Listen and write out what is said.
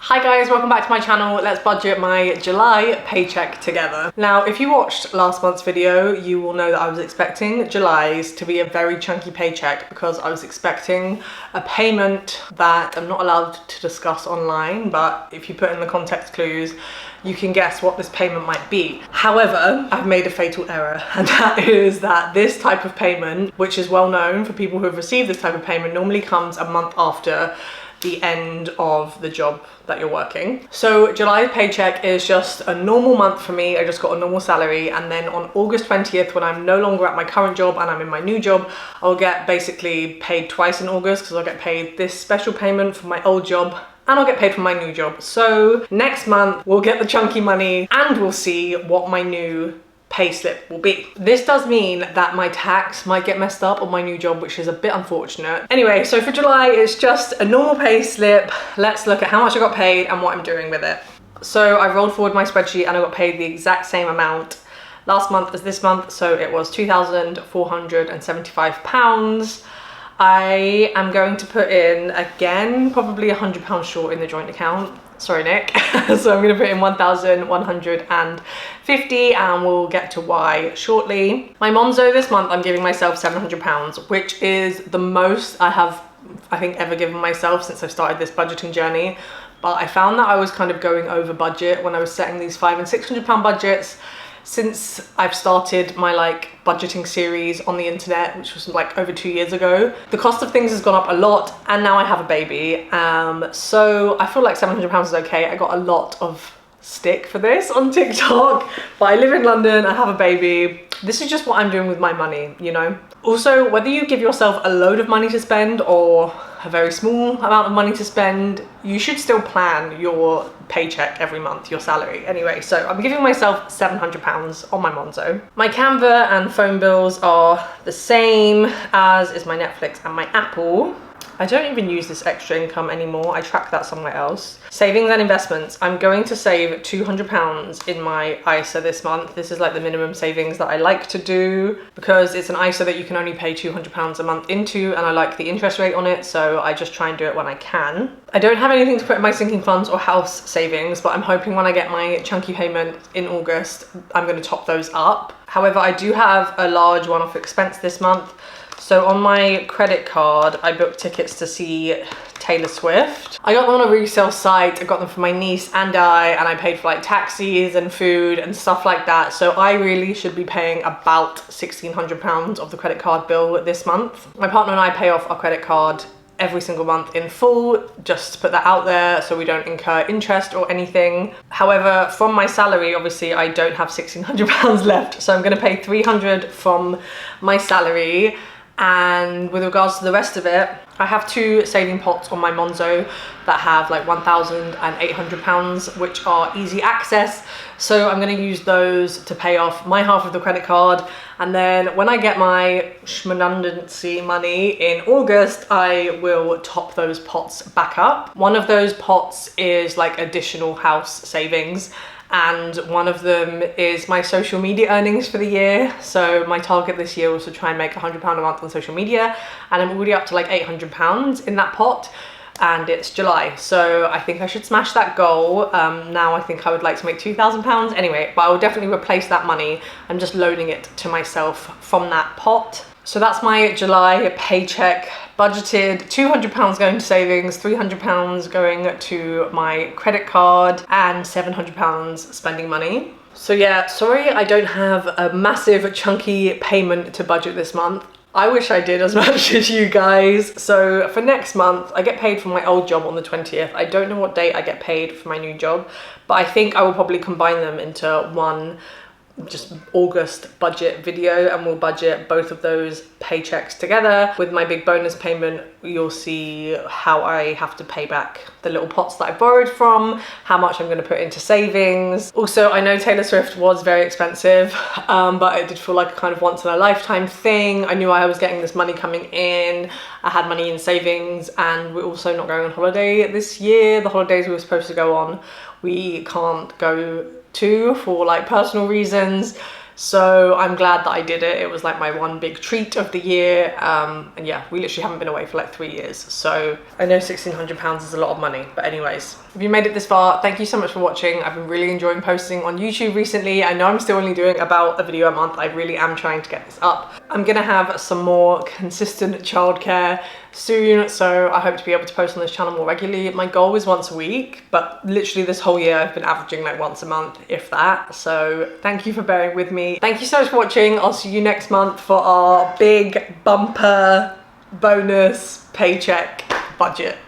Hi guys, welcome back to my channel. Let's budget my July paycheck together. Now, if you watched last month's video, you will know that I was expecting July's to be a very chunky paycheck because I was expecting a payment that I'm not allowed to discuss online, but if you put in the context clues, you can guess what this payment might be. However, I've made a fatal error, and that is that this type of payment, which is well known for people who have received this type of payment, normally comes a month after the end of the job that you're working. So July's paycheck is just a normal month for me. I just got a normal salary, and then on August 20th, when I'm no longer at my current job and I'm in my new job, I'll get basically paid twice in August because I'll get paid this special payment for my old job and I'll get paid for my new job. So next month we'll get the chunky money and we'll see what my new pay slip will be. This does mean that my tax might get messed up on my new job, which is a bit unfortunate. Anyway, so for July, it's just a normal pay slip. Let's look at how much I got paid and what I'm doing with it. So I rolled forward my spreadsheet and I got paid the exact same amount last month as this month. So it was £2,475. I am going to put in, again, probably £100 short in the joint account. Sorry, Nick. So I'm gonna put in 1,150 and we'll get to why shortly. My Monzo this month, I'm giving myself £700, which is the most I have, I think, ever given myself since I've started this budgeting journey. But I found that I was kind of going over budget when I was setting these £500 and £600 budgets. Since I've started my budgeting series on the internet, which was over 2 years ago, the cost of things has gone up a lot, and now I have a baby. So I feel like £700 is okay. I got a lot of stick for this on TikTok, but I live in London, I have a baby. This is just what I'm doing with my money, you know? Also, whether you give yourself a load of money to spend or a very small amount of money to spend, you should still plan your paycheck every month, your salary. Anyway, so I'm giving myself £700 on my Monzo. My Canva and phone bills are the same, as is my Netflix and my Apple. I don't even use this extra income anymore. I track that somewhere else. Savings and investments. I'm going to save £200 in my ISA this month. This is the minimum savings that I like to do because it's an ISA that you can only pay £200 a month into, and I like the interest rate on it, so I just try and do it when I can. I don't have anything to put in my sinking funds or house savings, but I'm hoping when I get my chunky payment in August, I'm going to top those up. However, I do have a large one-off expense this month. So on my credit card, I booked tickets to see Taylor Swift. I got them on a resale site. I got them for my niece and I paid for taxis and food and stuff like that. So I really should be paying about £1,600 of the credit card bill this month. My partner and I pay off our credit card every single month in full, just to put that out there so we don't incur interest or anything. However, from my salary, obviously I don't have £1,600 left, so I'm going to pay £300 from my salary. And with regards to the rest of it, I have two saving pots on my Monzo that have £1,800, which are easy access. So I'm going to use those to pay off my half of the credit card. And then when I get my schmanundancy money in August, I will top those pots back up. One of those pots is additional house savings, and one of them is my social media earnings for the year. So my target this year was to try and make £100 a month on social media, and I'm already up to £800 in that pot, and it's July, so I think I should smash that goal. Now I think I would like to make £2,000 anyway, but I will definitely replace that money. I'm just loaning it to myself from that pot. So that's my July paycheck budgeted. £200 going to savings, £300 going to my credit card, and £700 spending money. So yeah, sorry I don't have a massive chunky payment to budget this month. I wish I did as much as you guys. So for next month, I get paid for my old job on the 20th. I don't know what date I get paid for my new job, but I think I will probably combine them into one just August budget video, and we'll budget both of those paychecks together. With my big bonus payment, you'll see how I have to pay back the little pots that I borrowed from, how much I'm going to put into savings. Also, I know Taylor Swift was very expensive, but it did feel like a kind of once in a lifetime thing. I knew I was getting this money coming in, I had money in savings, and we're also not going on holiday this year. The holidays we were supposed to go on, we can't go to for personal reasons. So I'm glad that I did it. It was like my one big treat of the year. And yeah, we literally haven't been away for like 3 years. So I know £1,600 is a lot of money, but anyways, if you made it this far, thank you so much for watching. I've been really enjoying posting on YouTube recently. I know I'm still only doing about a video a month. I really am trying to get this up. I'm gonna have some more consistent childcare soon, so I hope to be able to post on this channel more regularly. My goal is once a week, but literally this whole year I've been averaging like once a month, if that. So thank you for bearing with me. Thank you so much for watching. I'll see you next month for our big bumper bonus paycheck budget.